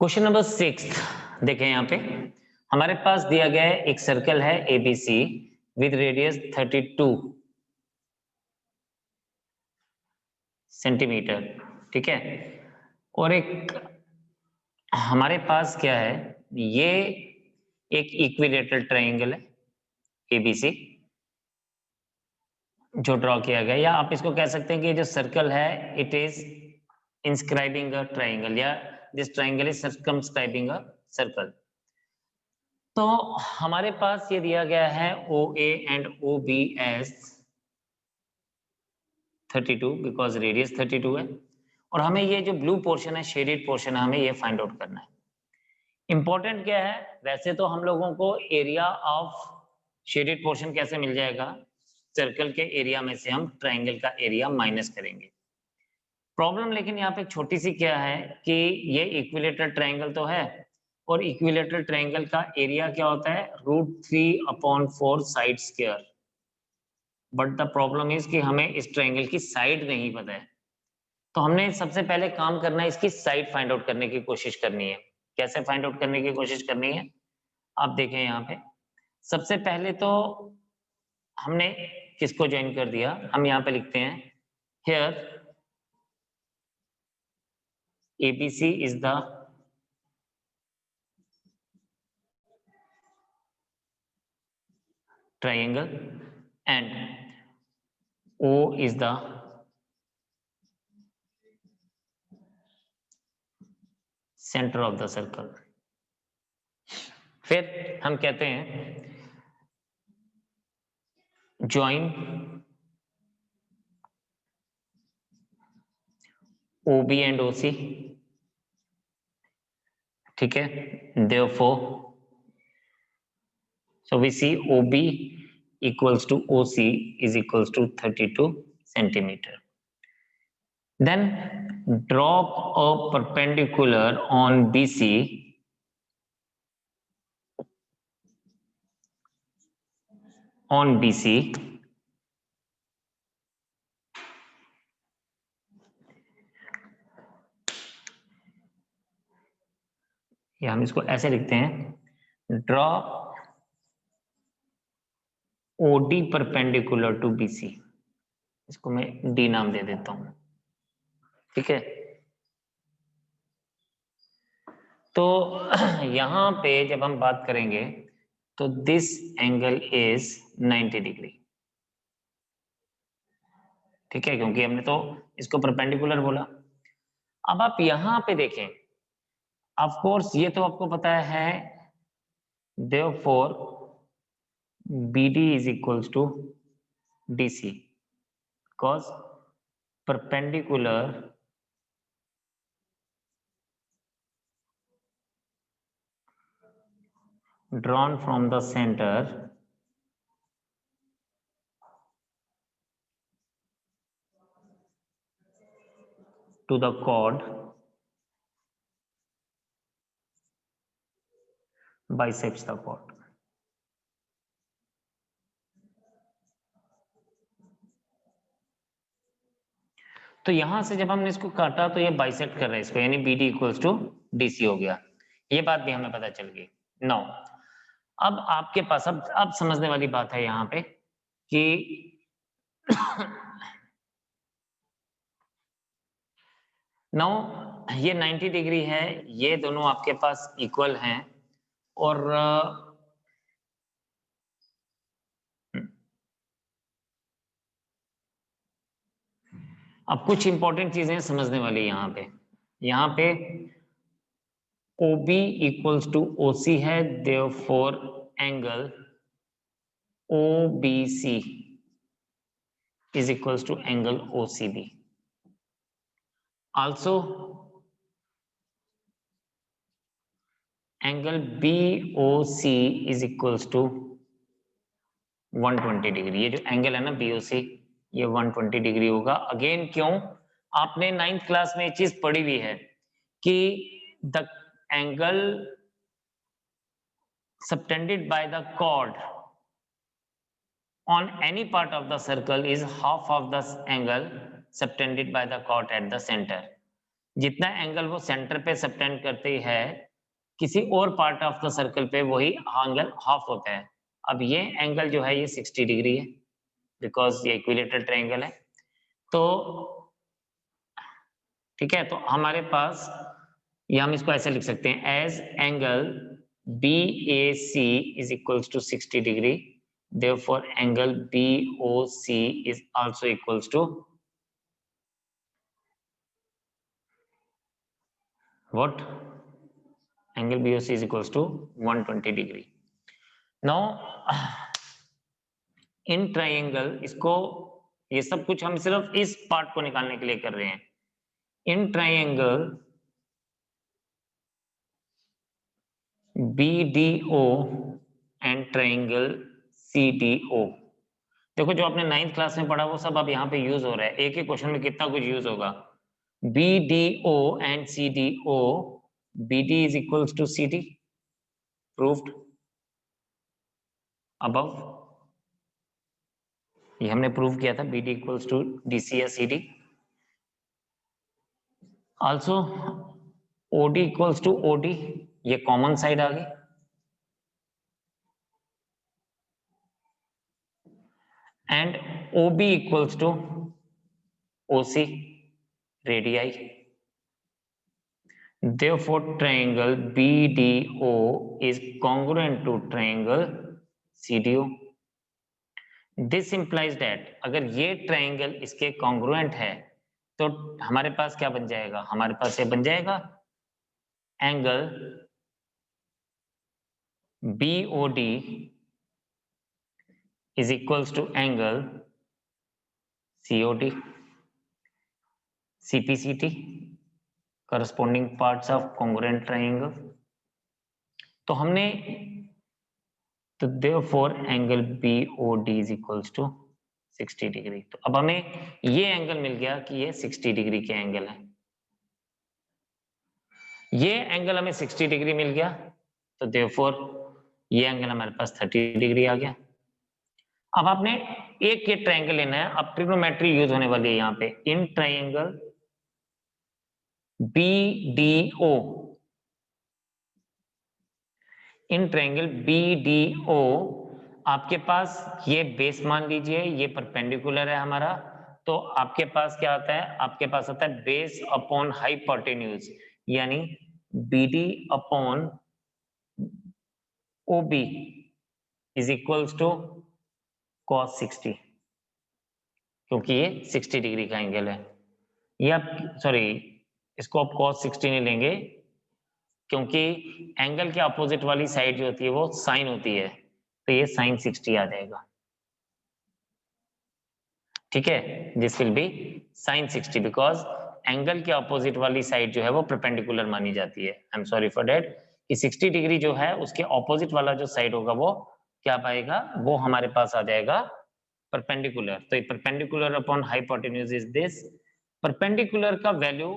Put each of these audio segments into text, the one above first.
Question number 6 देखें यहाँ पे हमारे पास दिया गया है एक सर्कल है एबीसी विद रेडियस 32 सेंटीमीटर। ठीक है, और एक हमारे पास क्या है, ये एक इक्विलेटरल ट्रायंगल है एबीसी जो ड्रॉ किया गया, या आप इसको कह सकते हैं कि जो सर्कल है it is inscribing a triangle, या this triangle is circumscribing a circle. तो हमारे पास ये दिया गया है O A and O B as 32 because radius 32 है, और हमें ये जो ब्लू पोर्शन है, शेडेड पोर्शन है, हमें ये फाइंड आउट करना है। इंपॉर्टेंट क्या है, वैसे तो हम लोगों को एरिया ऑफ शेडेड पोर्शन कैसे मिल जाएगा, सर्कल के एरिया में से हम ट्रायंगल का एरिया माइनस करेंगे। प्रॉब्लम लेकिन यहाँ पे छोटी सी क्या है कि ये इक्विलेटरल ट्रायंगल तो है, और इक्विलेटरल ट्रायंगल का एरिया क्या होता है, √3/4 side square. But the problem is कि हमें इस ट्रायंगल की साइड नहीं पता है, तो हमने सबसे पहले काम करना है, इसकी साइड फाइंड आउट करने की कोशिश करनी है। कैसे फाइंड आउट करने की कोशिश करनी है, आप देखें यहाँ पे सबसे पहले तो हमने किसको ज्वाइन कर दिया, हम यहाँ पे लिखते हैं here ABC is the triangle and O is the center of the circle। फिर हम कहते हैं join OB and OC। ठीक है, therefore so we see OB equals to OC is equals to 32 centimeter। Then drop a perpendicular on BC या हम इसको ऐसे लिखते हैं draw OD perpendicular to BC। इसको मैं D नाम दे देता हूं। ठीक है, तो यहां पे जब हम बात करेंगे तो दिस एंगल इज 90 डिग्री। ठीक है, क्योंकि हमने तो इसको परपेंडिकुलर बोला। अब आप यहां पे देखें, ऑफ कोर्स ये तो आपको पता है, therefore BD is equals to DC because perpendicular drawn from the center to the chord bisects the chord। तो यहां से जब हमने इसको काटा तो ये बाइसेक्ट कर रहा है इसको, यानी BD इक्वल्स टू DC हो गया। ये बात भी हमें पता चल गई। नो, अब आपके पास अब समझने वाली बात है यहाँ पे कि नो ये 90 डिग्री है, ये दोनों आपके पास इक्वल हैं, और अब कुछ इंपॉर्टेंट चीजें समझने वाली यहाँ पे OB इक्वल्स टू OC है, therefore angle OBC is equals to angle OCB। Also angle BOC is equals to 120 degree. ये जो एंगल है ना BOC, ये 120 डिग्री होगा। अगेन क्यों, आपने 9th क्लास में ये चीज पढ़ी हुई है कि the angle subtended by the chord on any part of the circle is half of the angle subtended by the chord at the center। जितना एंगल वो सेंटर पे सबटेंड करती है किसी और पार्ट ऑफ द सर्कल पे, वही angle half होता है। अब ये एंगल जो है ये 60 डिग्री है, बिकॉज ये इक्विलेटरल ट्रायंगल है। तो ठीक है, तो हमारे पास ये हम इसको ऐसे लिख सकते हैं as angle BAC is equals to 60 degree, therefore angle BOC is also equals to what? Angle BOC is equals to 120 degree. Now in triangle, इसको ये सब कुछ हम सिर्फ इस पार्ट को निकालने के लिए कर रहे हैं। In triangle BDO and triangle CDO, देखो जो आपने 9th क्लास में पढ़ा वो सब अब यहाँ पे यूज हो रहा है। एक ही क्वेश्चन में कितना कुछ यूज होगा। BDO and CDO, BD is equals to CD, proved above। ये हमने प्रूव किया था, BD equals to DC या CD। also OD equals to OD, ये कॉमन साइड आ गई। And OB equals to OC, radii। therefore triangle BDO is congruent to triangle CDO। This implies that अगर ये triangle इसके congruent है तो हमारे पास क्या बन जाएगा, हमारे पास ये बन जाएगा angle BOD is equals to angle COD, CPCT, corresponding parts of congruent triangle। तो हमने, तो therefore angle BOD is equals to 60 degree. तो अब हमें ये एंगल मिल गया कि ये 60 डिग्री के एंगल है। ये एंगल हमें 60 डिग्री मिल गया, तो therefore ये एंगल हमारे पास 30 डिग्री आ गया। अब आपने एक के ट्राइंगल लेना है, अब ट्रिग्नोमेट्री यूज होने वाली है यहाँ पे। In triangle BDO, in triangle BDO आपके पास ये बेस मान लीजिए, ये परपेंडिकुलर है हमारा, तो आपके पास क्या आता है, आपके पास आता है बेस अपॉन हाइपोटेन्यूज, यानी BD upon OB is equals to cos 60, क्योंकि ये 60 डिग्री का एंगल है। ये आप सॉरी, इसको आप cos 60 नहीं लेंगे, क्योंकि एंगल के अपोजिट वाली साइड जो होती है वो साइन होती है, तो ये sin 60 आ जाएगा। ठीक है, this will be sin 60 because angle के अपोजिट वाली साइड जो है वो परपेंडिकुलर मानी जाती है। I am sorry for that, कि 60 डिग्री जो है उसके ऑपोजिट वाला जो साइड होगा वो क्या पाएगा, वो हमारे पास आ जाएगा परपेंडिकुलर। तो ये perpendicular upon hypotenuse is this. Perpendicular का वैल्यू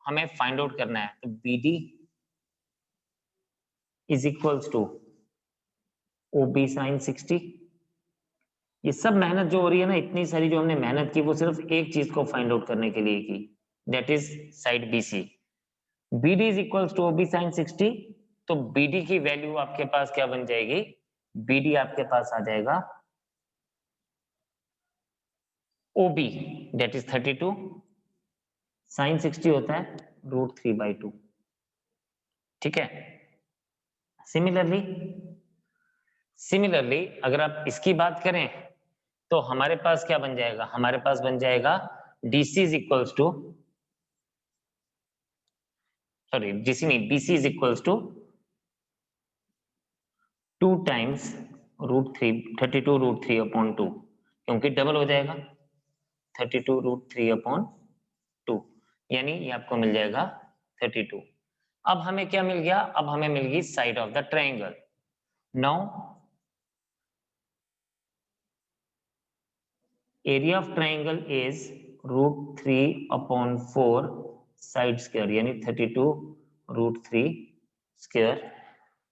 हमें फाइंड आउट करना है, तो BD is equals to OB sin 60। ये सब मेहनत जो हो रही है ना, इतनी सारी जो हमने मेहनत की, वो सिर्फ एक चीज को फाइंड आउट करने के लिए की, that is side BC। BD is equals to OB sin 60, तो BD की वैल्यू आपके पास क्या बन जाएगी, BD आपके पास आ जाएगा OB, दैट इज 32, sin 60 होता है √3/2। ठीक है, सिमिलरली अगर आप इसकी बात करें तो हमारे पास क्या बन जाएगा, हमारे पास बन जाएगा DC is equals to, sorry DC नहीं, BC is equals to 2 times √3, 32 √3/2, क्योंकि डबल हो जाएगा 32 √3/2, यानी ये आपको मिल जाएगा 32। अब हमें क्या मिल गया, अब हमें मिल गई side of the triangle. Now area of triangle is √3/4 side square, यानी 32 √3 square,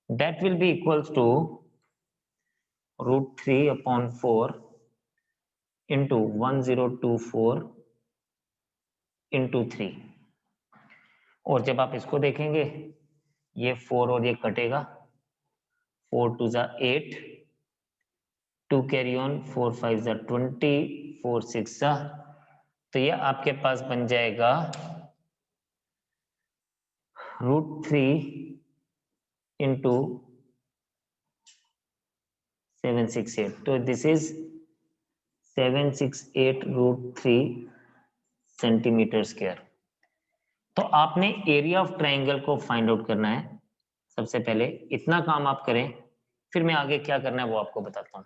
that will be equals to √3/4 into 1024 into 3। और जब आप इसको देखेंगे ये 4 और ये कटेगा, 4 2 ज़ा 8, 2 कैरी ऑन, 4 5 ज़ा 20, 4 6 ज़ा, तो ये आपके पास बन जाएगा √3 इंटू 768, तो दिस इज 768 √3 सेंटीमीटर स्क्वायर। तो आपने एरिया ऑफ ट्राइंगल को फाइंड आउट करना है। सबसे पहले इतना काम आप करें, फिर मैं आगे क्या करना है वो आपको बताता हूँ।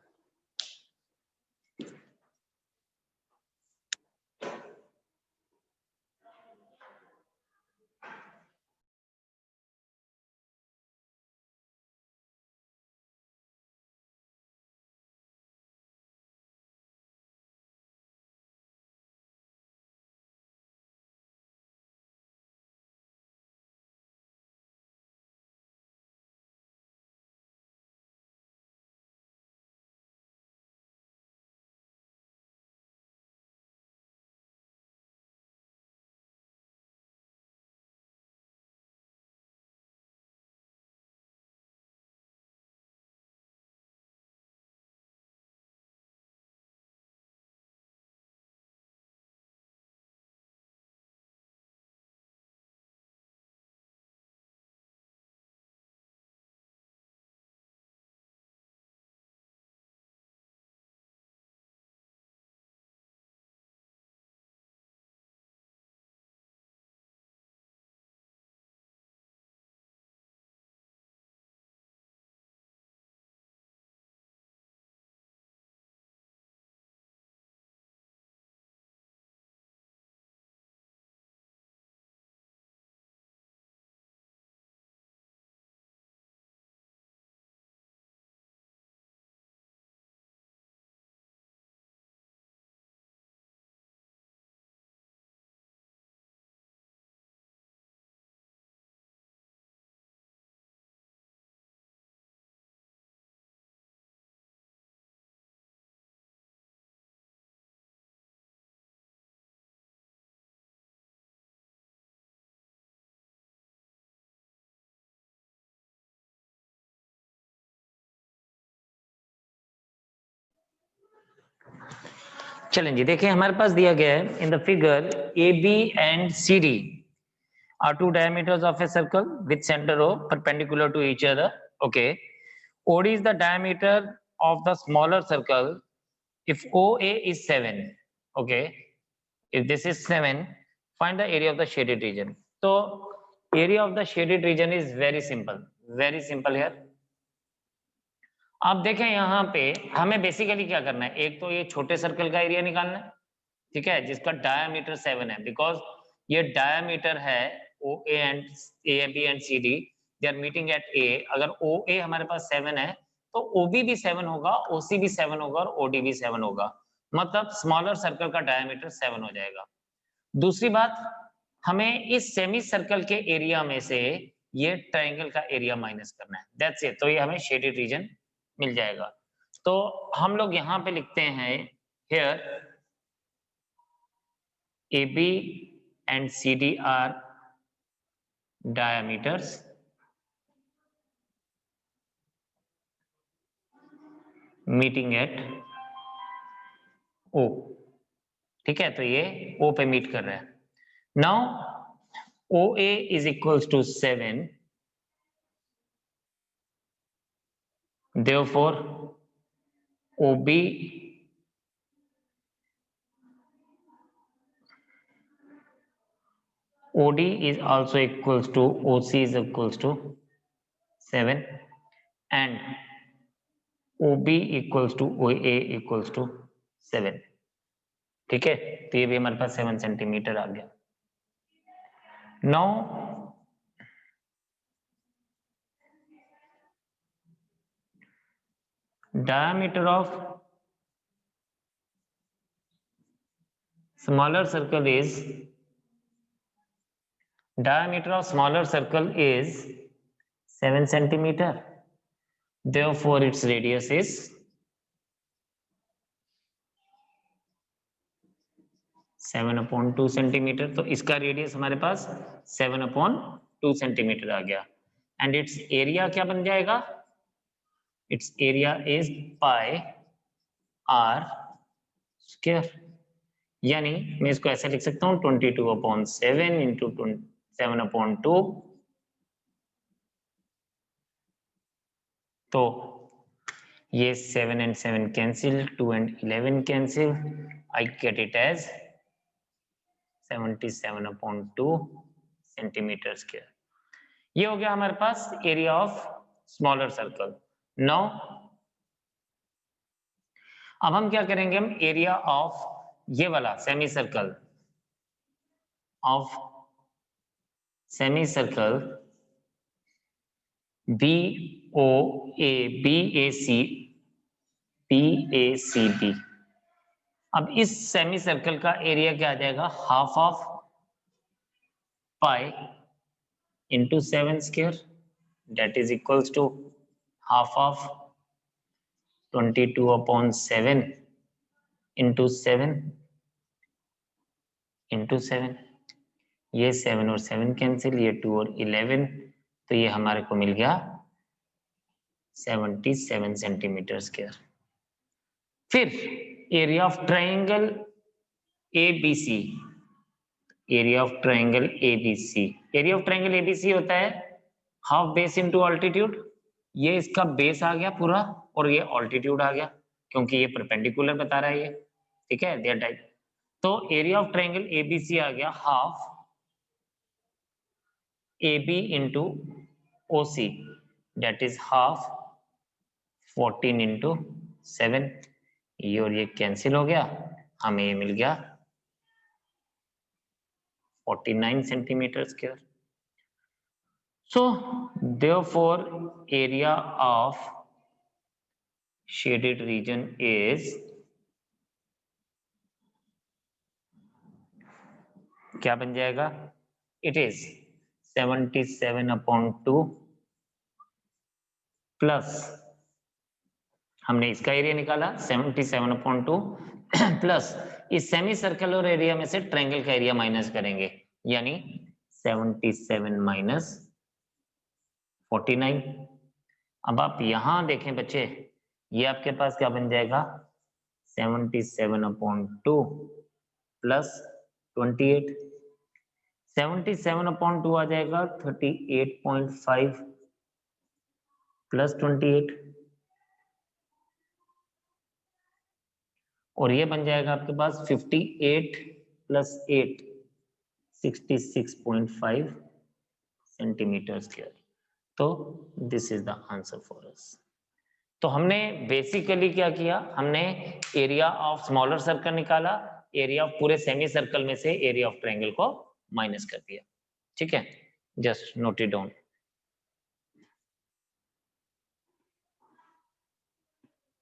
चलें जी, देखिए हमारे पास दिया गया है in the figure AB and CD are two diameters of a circle with center O perpendicular to each other. Okay, OD is the diameter of the smaller circle if OA is 7. Okay, if this is 7, find the area of the shaded region. So area of the shaded region is very simple here. आप देखें यहाँ पे हमें basically क्या करना है, एक तो ये छोटे सर्कल का एरिया निकालना है, ठीक है, जिसका डायामीटर 7 है, बिकॉज ये डायामीटर है OA and AB and CD, they are meeting at A। अगर OA हमारे पास 7 है तो OB भी 7 होगा, OC भी 7 होगा और OD भी 7 होगा, मतलब स्मॉलर सर्कल का डायामीटर 7 हो जाएगा। दूसरी बात, हमें इस सेमी सर्कल के एरिया में से ये ट्रायंगल का एरिया माइनस करना है, दैट्स इट। तो ये हमें शेडेड रीजन मिल जाएगा। तो हम लोग यहाँ पे लिखते हैं here AB and CD are diameters meeting at O, ठीक है, तो ये O पे मीट कर रहा है। Now OA is equals to 7, therefore OB OD is also equals to OC is equals to 7 and OB equals to OA equals to 7, ठीक है, तो ये भी हमारे पास 7 सेंटीमीटर आ गया। Now diameter of smaller circle is 7 centimeter, therefore its radius is 7/2 centimetre, तो इसका radius हमारे पास 7/2 सेंटीमीटर आ गया। एंड इट्स एरिया क्या बन जाएगा? It's area is pi r square, यानी मैं इसको ऐसे लिख सकता हूँ 22/7 इंटू 7/2। तो ये 7 and 7 cancel, 2 and 11 cancel, I get it as 77/2 centimetre square. ये हो गया हमारे पास area of smaller circle. Now अब हम क्या करेंगे, हम एरिया ऑफ ये वाला semi circle, of semi circle B O A B A C B. अब इस सेमी सर्कल का एरिया क्या आ जाएगा? Half of pi into 7 square, that is equals to half of 22/7 into 7 into 7। ये 7 और 7 कैंसिल, ये 2 और 11, तो ये हमारे को मिल गया 77 सेंटीमीटर स्क्वायर। फिर area of triangle ABC, area of triangle ABC, area of triangle ABC होता है हाफ बेस इंटू ऑल्टीट्यूड। ये इसका बेस आ गया पूरा और ये ऑल्टीट्यूड आ गया, क्योंकि ये परपेंडिकुलर बता रहा है ये, ठीक है, देयर टाइप। तो एरिया ऑफ ट्राइंगल एबीसी आ गया half AB into OC, that is half 14 into 7। ये और ये कैंसिल हो गया, हमें ये मिल गया 49 centimetre square. So therefore area of shaded region is क्या बन जाएगा? It is 77/2 प्लस, हमने इसका एरिया निकाला 77/2 प्लस इस सेमी सर्कल और एरिया में से ट्रायंगल का एरिया माइनस करेंगे, यानी 77 माइनस 49। अब आप यहां देखें बच्चे, ये आपके पास क्या बन जाएगा? 77/2 प्लस 28, 77/2 आ जाएगा 38.5 प्लस 28, और ये बन जाएगा आपके पास 58 प्लस 8 66.5 सेंटीमीटर स्क्वायर। तो this is the answer for us. तो हमने बेसिकली क्या किया, हमने एरिया ऑफ स्मॉलर सर्कल निकाला, एरिया ऑफ पूरे सेमी सर्कल में से एरिया ऑफ ट्रायंगल को माइनस कर दिया, ठीक है, जस्ट नोट इट डाउन।